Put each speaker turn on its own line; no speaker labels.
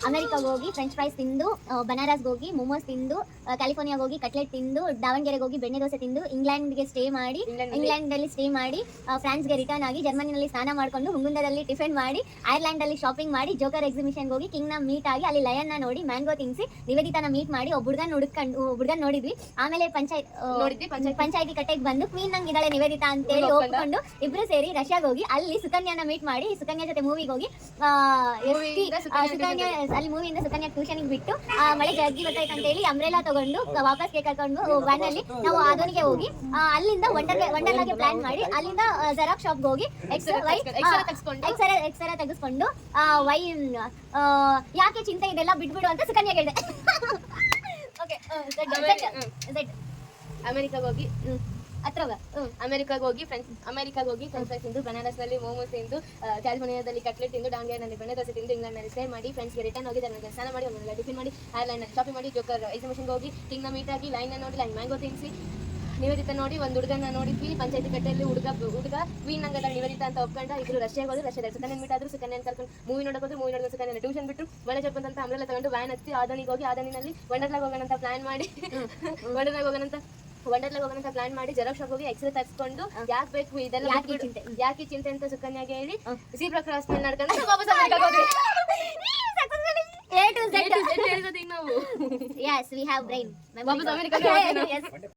ಅಮೆರಿಕಾಗೆ ಹೋಗಿ French fries ತಿಂದು, ಬನಾರಸ್ಗೆ ಹೋಗಿ ಮೋಮೋಸ್ ತಿಂದು, ಕ್ಯಾಲಿಫೋರ್ನಿಯಾಗೆ ಹೋಗಿ ಕಟ್ಲೆಟ್ ತಿಂದು, ದಾವಣಗೆರೆಗೆ ಹೋಗಿ ಬೆಣ್ಣೆ ದೋಸೆ ತಿಂದು, ಇಂಗ್ಲೆಂಡ್ಗೆ ಸ್ಟೇ ಮಾಡಿ, ಇಂಗ್ಲೆಂಡಲ್ಲಿ ಸ್ಟೇ ಮಾಡಿ, ಫ್ರಾನ್ಸ್ಗೆ ರಿಟರ್ನ್ ಆಗಿ, ಜರ್ಮನಿನಲ್ಲಿ ಸ್ನಾನ ಮಾಡಿಕೊಂಡು, ಹುಂಗುಂದದಲ್ಲಿ ಟಿಫಿನ್ ಮಾಡಿ, ಐರ್ಲ್ಯಾಂಡಲ್ಲಿ ಶಾಪಿಂಗ್ ಮಾಡಿ, ಜೋಕರ್ ಎಕ್ಸಿಬಿಷನ್ಗೆ ಹೋಗಿ ಕಿಂಗ್ನ ಮೀಟ್ ಆಗಿ, ಅಲ್ಲಿ ಲಯನ್ನ ನೋಡಿ, ಮ್ಯಾಂಗೋ ತಿನ್ನಿಸಿ, ನಿವೇದಿತಾನ ಮೀಟ್ ಮಾಡಿ, ಒಬ್ಬ ಹುಡುಗನ್ ನೋಡಿದ್ವಿ. ಆಮೇಲೆ ಪಂಚಾಯತಿ ಕಟ್ಟೆಗೆ ಬಂದು ಕ್ವೀನ್ ನಂಗೆ ಇದ್ದಾಳೆ ನಿವೇದಿತಾ ಅಂತೇಳಿ ಒಪ್ಕೊಂಡು ಇಬ್ರು ಸೇರಿ ರಷ್ಯಾಗೆ ಹೋಗಿ ಅಲ್ಲಿ ಸುಕನ್ಯಾನ ಮೀಟ್ ಮಾಡಿ, ಸುಕನ್ಯಾ ಜೊತೆ ಮೂವಿಗೆ ಹೋಗಿ ಅಲ್ಲಿ ಮೂವಿಯಿಂದ ಸುಕನ್ಯಾ ಟ್ಯೂಷನ್ಗೆ ಬಿಟ್ಟು ಮಳೆ ಜಗ್ಗಿ ಬರ್ತೈತೆ ಅಂತ ಹೇಳಿ ಅಂಬ್ರೆಲಾ ತಗೊಂಡು ವಾಪಸ್ ಕರ್ಕೊಂಡು ವ್ಯಾನ್ ಅಲ್ಲಿ ನಾವು ಆದೋನಿಗೆ ಹೋಗಿ ಅಲ್ಲಿಂದ ವಂಡರ್ಲಾಗೆ ಪ್ಲಾನ್ ಮಾಡಿ, ಅಲ್ಲಿಂದ ಜೆರಾಕ್ಸ್ ಶಾಪ್ಗೆ ಹೋಗಿ ಎಕ್ಸ್ರೇ ತೆಗೆಸ್ಕೊಂಡು ಯಾಕೆ ಚಿಂತೆ ಇದೆಲ್ಲ ಬಿಟ್ಬಿಡು ಅಂತ ಸುಕನ್ಯಾಗೆ ಹೇಳಿದೆ.
ಅಮೆರಿಕಾಗೆ ಹೋಗಿ ಅಮೆರಿಕಾಗೆ ಹೋಗಿ ಫ್ರೆಂಚ್ ಫ್ರೈಸ್ ತಿಂದು, ಬನಾರಸ್ನಲ್ಲಿ ಮೋಮೋಸ್ ತಿಂದು, ಕ್ಯಾಲಿಫೋರ್ನಿಯಾದಲ್ಲಿ ಕಟ್ಲೆಟ್ ತಿಂದು, ದಾವಣಗೆರೆನಲ್ಲಿ ಬೆಣ್ಣೆ ದೋಸೆ ತಿಂದು, ಇಂಗ್ಲೆಂಡ್ನಲ್ಲಿ ಸ್ಟೇ ಮಾಡಿ, ಫ್ರೆಂಡ್ಸ್ಗೆ ರಿಟರ್ನ್ ಹೋಗಿ ಜರ್ಮನಿಗೆ ಸ್ನಾನ ಮಾಡಿ, ಆಮೇಲೆ ಟಿಫಿನ್ ಮಾಡಿ, ಐರ್ಲ್ಯಾಂಡ್ನಲ್ಲಿ ಶಾಪಿಂಗ್ ಮಾಡಿ, ಜೋಕರ್ ಎಕ್ಸಿಬಿಷನ್ಗೆ ಹೋಗಿ ಕಿಂಗ್ನ ಮೀಟ್ ಆಗಿ, ಲೈನ್ ನೋಡಿ, ಲೈನ್ ಮ್ಯಾಂಗೋ ತಿನ್ನಿಸಿ, ನಿವೇದಿತಾ ನೋಡಿ, ಒಂದು ಹುಡುಗನ ನೋಡಿದ್ವಿ. ಪಂಚಾಯತಿ ಕಟ್ಟೆಯಲ್ಲಿ ಹುಡುಗ ಕ್ವೀನ್ ನಂಗದ ನಿವೇದಿತಾ ಅಂತ ಒಪ್ಕೊಂಡ. ಇಬ್ರು ರಷ್ಯಾಗೆ ಹೋದ್ರು, ರಷ್ಯಾದಲ್ಲಿ ಸುಕನ್ಯಾ ಮೀಟ್ ಆದ್ರು, ಸುಕನ್ಯಾನ ಕರ್ಕೊಂಡು ಮೂವಿ ನೋಡೋದು, ಸುಕನ್ಯಾನ ಟ್ಯೂಷನ್ ಬಿಟ್ಟು ಮಳೆ ಜಪ್ಪಂತ ಅಂಬ್ರೆಲಾ ತಗೊಂಡು ವ್ಯಾನ್ ಹತ್ತಿ ಆದೋನಿಗೆ ಹೋಗಿ, ಆದೋನಿನಲ್ಲಿ ವಂಡರ್ಲಾಗ್ ಹೋಗೋಣ ಅಂತ ಪ್ಲಾನ್ ಮಾಡಿ ಜೆರಾಕ್ಸ್ ಶಾಪ್ ಹೋಗಿ ಎಕ್ಸ್ರೇ ತರಿಸ್ಕೊಂಡು, ಯಾಕೆ ಬೇಕು ಇದೆಲ್ಲ ಯಾಕೆ ಚಿಂತೆ ಅಂತ ಸುಕನ್ಯಾಗೆ ಹೇಳಿ ಸೀಬ್ರಾ ಕ್ರಾಸ್ ಮೇಲೆ ನಡ್ಕೊಂಡು ವಾಪಸ್
Yes, we have brain.
ವಾಪಸ್ ಅಮೆರಿಕಾಗೆ